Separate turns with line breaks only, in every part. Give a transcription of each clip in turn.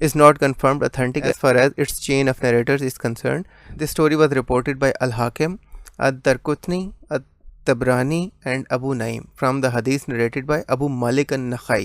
is not confirmed authentic as far as its chain of narrators is concerned. This story was reported by Al-Hakim, Ad-Darqutni, At-Tabrani and Abu Naim from the hadith narrated by Abu Malik al-Nakhai.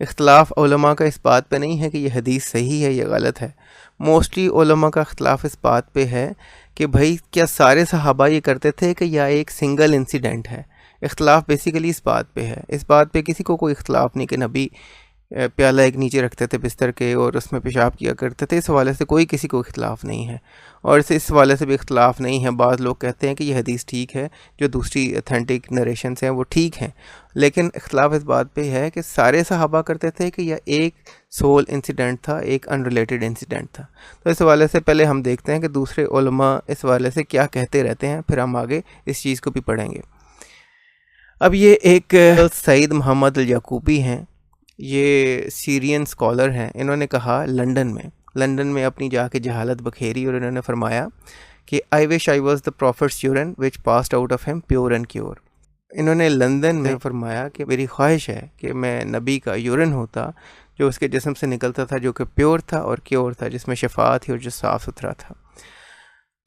اختلاف علماء کا اس بات پہ نہیں ہے کہ یہ حدیث صحیح ہے یا غلط ہے. موسٹلی علماء کا اختلاف اس بات پہ ہے کہ بھائی کیا سارے صحابہ یہ کرتے تھے کہ یا ایک سنگل انسیڈنٹ ہے. اختلاف بیسیکلی اس بات پہ ہے. اس بات پہ کسی کو کوئی اختلاف نہیں کہ نبی پیالہ ایک نیچے رکھتے تھے بستر کے اور اس میں پیشاب کیا کرتے تھے. اس حوالے سے کوئی کسی کو اختلاف نہیں ہے. اور اس حوالے سے بھی اختلاف نہیں ہے. بعض لوگ کہتے ہیں کہ یہ حدیث ٹھیک ہے, جو دوسری اتھینٹک نریشنز ہیں وہ ٹھیک ہیں, لیکن اختلاف اس بات پہ ہے کہ سارے صحابہ کرتے تھے کہ یا ایک سول انسیڈنٹ تھا, ایک ان ریلیٹڈ انسیڈنٹ تھا. تو اس حوالے سے پہلے ہم دیکھتے ہیں کہ دوسرے علماء اس حوالے سے کیا کہتے رہتے ہیں, پھر ہم آگے اس چیز کو بھی پڑھیں گے. اب یہ ایک سعید محمد الیعقوبی ہیں, یہ سیرین سکولر ہیں. انہوں نے کہا لنڈن میں اپنی جا کے جہالت بکھیری, اور انہوں نے فرمایا کہ I wish I was the prophet's urine which passed out of him pure and cure. انہوں نے لندن میں فرمایا کہ میری خواہش ہے کہ میں نبی کا یورین ہوتا جو اس کے جسم سے نکلتا تھا, جو کہ پیور تھا اور کیور تھا, جس میں شفا تھی اور جو صاف ستھرا تھا.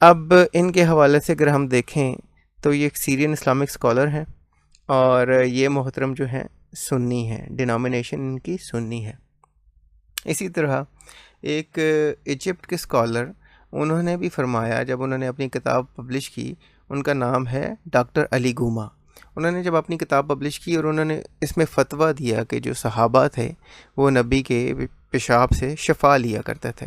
اب ان کے حوالے سے اگر ہم دیکھیں تو یہ ایک سیرین اسلامک سکولر ہیں, اور یہ محترم جو ہیں سنی ہے, ڈینامینیشن ان کی سنی ہے. اسی طرح ایک ایجپٹ کے سکولر, انہوں نے بھی فرمایا, جب انہوں نے اپنی کتاب پبلش کی, ان کا نام ہے ڈاکٹر علی گوما. انہوں نے جب اپنی کتاب پبلش کی اور انہوں نے اس میں فتویٰ دیا کہ جو صحابہ تھے وہ نبی کے پیشاب سے شفا لیا کرتے تھے,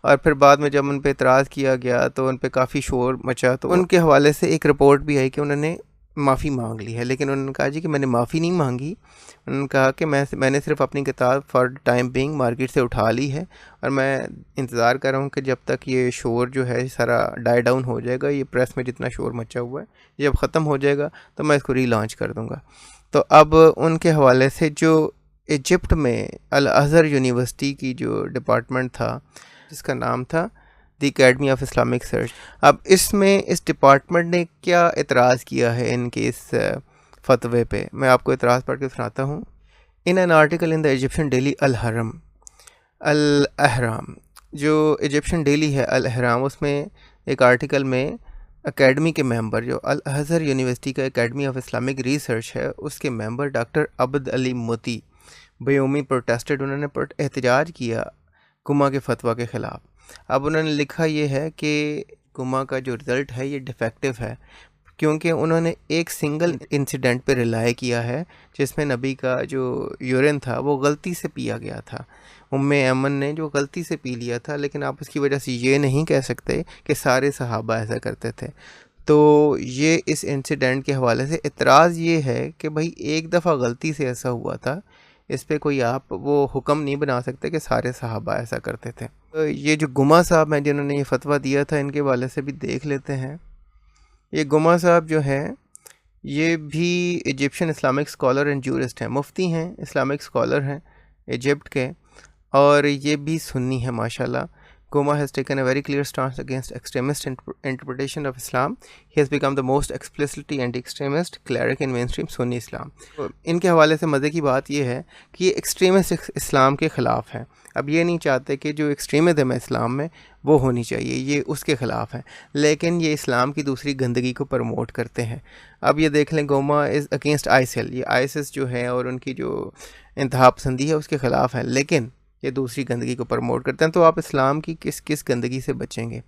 اور پھر بعد میں جب ان پہ اعتراض کیا گیا تو ان پہ کافی شور مچا, تو ان کے حوالے سے ایک رپورٹ بھی آئی کہ انہوں نے معافی مانگ لی ہے. لیکن انہوں نے کہا جی کہ میں نے معافی نہیں مانگی. انہوں نے کہا کہ میں نے صرف اپنی کتاب فار ٹائم بینگ مارکیٹ سے اٹھا لی ہے, اور میں انتظار کر رہا ہوں کہ جب تک یہ شور جو ہے سارا ڈائی ڈاؤن ہو جائے گا, یہ پریس میں جتنا شور مچا ہوا ہے جب ختم ہو جائے گا تو میں اس کو ری لانچ کر دوں گا. تو اب ان کے حوالے سے جو ایجپٹ میں الازہر یونیورسٹی کی جو ڈپارٹمنٹ تھا, جس کا نام تھا دی اکیڈمی آف اسلامک ریسرچ, اب اس میں اس ڈپارٹمنٹ نے کیا اعتراض کیا ہے ان کے اس فتوے پہ, میں آپ کو اعتراض پڑھ کے سناتا ہوں. In an article in the Egyptian daily Al Ahram, جو ایجپشن ڈیلی ہے الاہرام, اس میں ایک آرٹیکل میں اکیڈمی کے ممبر, جو الازہر یونیورسٹی کا اکیڈمی آف اسلامک ریسرچ ہے, اس کے ممبر ڈاکٹر عبد علی موتی بیومی پروٹیسٹڈ, انہوں نے احتجاج کیا گما کے فتویٰ کے خلاف. اب انہوں نے لکھا یہ ہے کہ گما کا جو رزلٹ ہے یہ ڈیفیکٹیو ہے, کیونکہ انہوں نے ایک سنگل انسیڈنٹ پہ ریلائی کیا ہے جس میں نبی کا جو یورین تھا وہ غلطی سے پیا گیا تھا, ایمن نے جو غلطی سے پی لیا تھا. لیکن آپ اس کی وجہ سے یہ نہیں کہہ سکتے کہ سارے صحابہ ایسا کرتے تھے. تو یہ اس انسیڈنٹ کے حوالے سے اعتراض یہ ہے کہ بھائی ایک دفعہ غلطی سے ایسا ہوا تھا, اس پہ کوئی آپ وہ حکم نہیں بنا سکتے کہ سارے صحابہ ایسا کرتے تھے. یہ جو گما صاحب ہیں جنہوں نے یہ فتویٰ دیا تھا, ان کے حوالے سے بھی دیکھ لیتے ہیں. یہ گما صاحب جو ہیں یہ بھی Egyptian Islamic scholar and jurist ہیں, مفتی ہیں, اسلامک سکولر ہیں ایجپٹ کے, اور یہ بھی سنی ہے ماشاءاللہ. Goma has taken a very clear stance against extremist interpretation of Islam. He has become the most explicitly anti-extremist cleric in mainstream Sunni Islam. ان کے حوالے سے مزے کی بات یہ ہے کہ یہ ایکسٹریمسٹ اسلام کے خلاف ہیں. اب یہ نہیں چاہتے کہ جو ایکسٹریمزم ہے اسلام میں وہ ہونی چاہیے, یہ اس کے خلاف ہیں, لیکن یہ اسلام کی دوسری گندگی کو پروموٹ کرتے ہیں. اب یہ دیکھ لیں, گوما از اگینسٹ آئسل, یہ آئسس جو ہے اور ان کی جو انتہا پسندی ہے اس کے خلاف ہے, لیکن یہ دوسری گندگی کو پروموٹ کرتے ہیں. تو آپ اسلام کی کس گندگی سے بچیں گے؟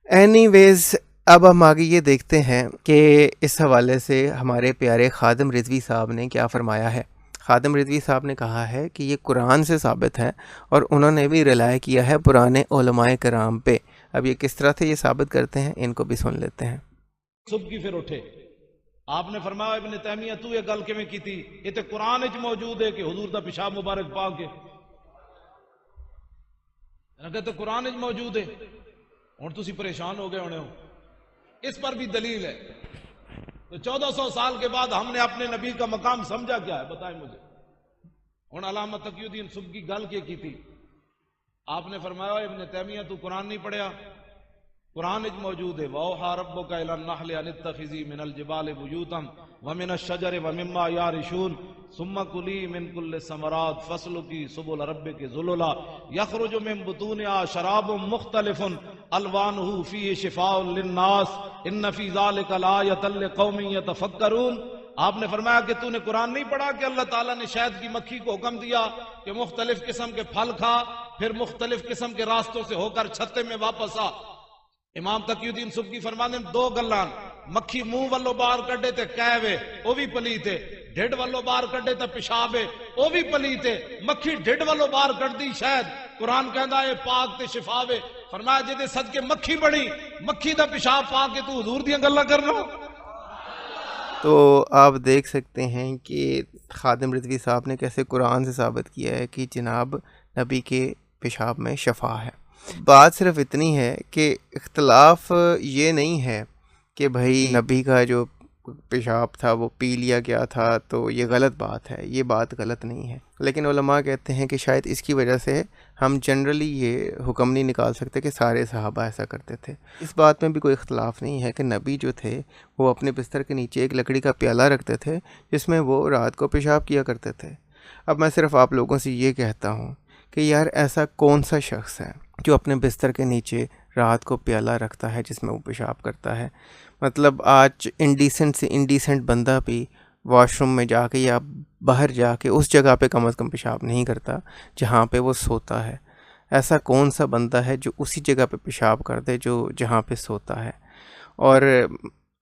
اینی ویز, اب ہم آگے یہ دیکھتے ہیں کہ اس حوالے سے ہمارے پیارے خادم رضوی صاحب نے کیا فرمایا ہے. خادم رضوی صاحب نے کہا ہے کہ یہ قرآن سے ثابت ہے, اور انہوں نے بھی رلائے کیا ہے پرانے علماء کرام پہ. اب یہ کس طرح سے یہ ثابت کرتے ہیں, ان کو بھی سن لیتے ہیں.
صبح کی پھر اٹھے, آپ نے فرمایا ابن تیمیہ تو یہ گل کیویں کیتی, یہ تے قرآن وچ موجود ہے کہ حضور دا پیشاب مبارک پا کے, تو قرآن موجود ہے. ہوں تسی پریشان ہو گئے ہونے ہو, اس پر بھی دلیل ہے. تو 1400 سال کے بعد ہم نے اپنے نبی کا مقام سمجھا کیا ہے, بتائیں مجھے. ہوں علامہ تقی الدین سب کی گل کی تھی, آپ نے فرمایا ابن تیمیہ تو قرآن نہیں پڑھیا, قرآن موجود ہے. وَأَوْحَىٰ رَبُّكَ إِلَى النَّحْلِ أَنِ اتَّخِذِي مِنَ الْجِبَالِ بُيُوتًا وَمِنَ الشَّجَرِ وَمِمَّا يَعْرِشُونَ ثُمَّ كُلِي مِن كُلِّ الثَّمَرَاتِ فَاسْلُكِي سُبُلَ رَبِّكِ ذُلُلًا يَخْرُجُ مِن بُطُونِهَا شَرَابٌ مُخْتَلِفٌ أَلْوَانُهُ فِيهِ شِفَاءٌ لِلنَّاسِ إِنَّ فِي ذَلِكَ لَآيَةً لِقَوْمٍ يَتَفَكَّرُونَ. آپ نے فرمایا کہ تو نے قرآن نہیں پڑھا کہ اللہ تعالیٰ نے شہد کی مکھی کو حکم دیا کہ مختلف قسم کے پھل کھا، پھر مختلف قسم کے راستوں سے ہو کر چھتے میں واپس آ۔ امام تقی الدین سبکی فرمانے دو گلان، مکھی منہ والو باہر کڈے تے کہوے وہ بھی پلیت ہے، ڈھڈ والو باہر کڈے تے پیشاب ہے وہ بھی پلیت ہے۔ مکھی ڈھڈ والو باہر کڈ دی شہد، قرآن کہندا ہے پاک تے شفا ہے۔ فرمایا جے دے صدقے مکھی بڑی، مکھی دا پیشاب پا کے تو حضور دیاں گلاں کرنا۔
تو آپ دیکھ سکتے ہیں کہ خادم رضوی صاحب نے کیسے قرآن سے ثابت کیا ہے کہ جناب نبی کے پیشاب میں شفا ہے۔ بات صرف اتنی ہے کہ اختلاف یہ نہیں ہے کہ بھائی نبی کا جو پیشاب تھا وہ پی لیا گیا تھا تو یہ غلط بات ہے، یہ بات غلط نہیں ہے، لیکن علماء کہتے ہیں کہ شاید اس کی وجہ سے ہم جنرلی یہ حکم نہیں نکال سکتے کہ سارے صحابہ ایسا کرتے تھے۔ اس بات میں بھی کوئی اختلاف نہیں ہے کہ نبی جو تھے وہ اپنے بستر کے نیچے ایک لکڑی کا پیالہ رکھتے تھے جس میں وہ رات کو پیشاب کیا کرتے تھے۔ اب میں صرف آپ لوگوں سے یہ کہتا ہوں کہ یار ایسا کون سا شخص ہے جو اپنے بستر کے نیچے رات کو پیالہ رکھتا ہے جس میں وہ پیشاب کرتا ہے؟ مطلب آج انڈیسنٹ سے انڈیسنٹ بندہ بھی واش روم میں جا کے یا باہر جا کے اس جگہ پہ کم از کم پیشاب نہیں کرتا جہاں پہ وہ سوتا ہے۔ ایسا کون سا بندہ ہے جو اسی جگہ پہ پیشاب کر دے جو جہاں پہ سوتا ہے؟ اور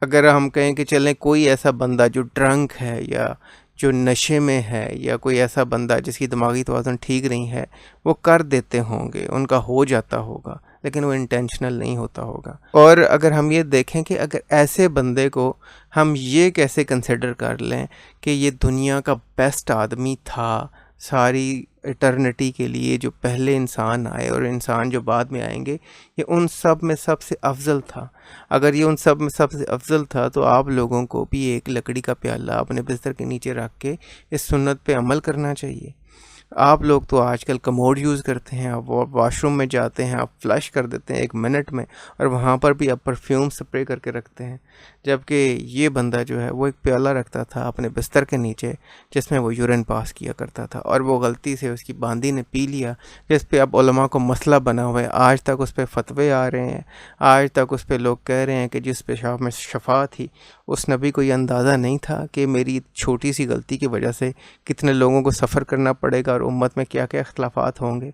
اگر ہم کہیں کہ چلیں کوئی ایسا بندہ جو ڈرنک ہے یا جو نشے میں ہے یا کوئی ایسا بندہ جس کی دماغی توازن ٹھیک نہیں ہے، وہ کر دیتے ہوں گے، ان کا ہو جاتا ہوگا، لیکن وہ انٹینشنل نہیں ہوتا ہوگا۔ اور اگر ہم یہ دیکھیں کہ اگر ایسے بندے کو ہم یہ کیسے کنسیڈر کر لیں کہ یہ دنیا کا بیسٹ آدمی تھا ساری ایٹرنٹی کے لیے، جو پہلے انسان آئے اور انسان جو بعد میں آئیں گے، یہ ان سب میں سب سے افضل تھا۔ اگر یہ ان سب میں سب سے افضل تھا تو آپ لوگوں کو بھی ایک لکڑی کا پیالہ اپنے بستر کے نیچے رکھ کے اس سنت پہ عمل کرنا چاہیے۔ آپ لوگ تو آج کل کموڈ یوز کرتے ہیں، آپ واش روم میں جاتے ہیں، آپ فلش کر دیتے ہیں 1 منٹ میں، اور وہاں پر بھی آپ پرفیوم سپرے کر کے رکھتے ہیں، جبکہ یہ بندہ جو ہے وہ ایک پیالہ رکھتا تھا اپنے بستر کے نیچے جس میں وہ یورین پاس کیا کرتا تھا، اور وہ غلطی سے اس کی باندی نے پی لیا، جس پہ اب علماء کو مسئلہ بنا ہوا ہے۔ آج تک اس پہ فتوے آ رہے ہیں، آج تک اس پہ لوگ کہہ رہے ہیں کہ جس پیشاب میں شفا تھی، اس نبی کو یہ اندازہ نہیں تھا کہ میری چھوٹی سی غلطی کی وجہ سے کتنے لوگوں کو سفر کرنا پڑے گا اور امت میں کیا کیا اختلافات ہوں گے۔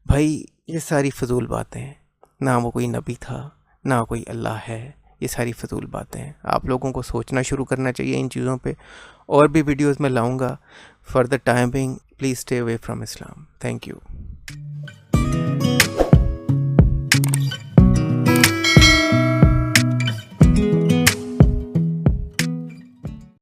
بھائی یہ ساری فضول باتیں ہیں، نہ وہ کوئی نبی تھا نہ کوئی اللہ ہے، یہ ساری فضول باتیں ہیں۔ آپ لوگوں کو سوچنا شروع کرنا چاہیے ان چیزوں پہ۔ اور بھی ویڈیوز میں لاؤں گا۔ For the time being please stay away from Islam. Thank you.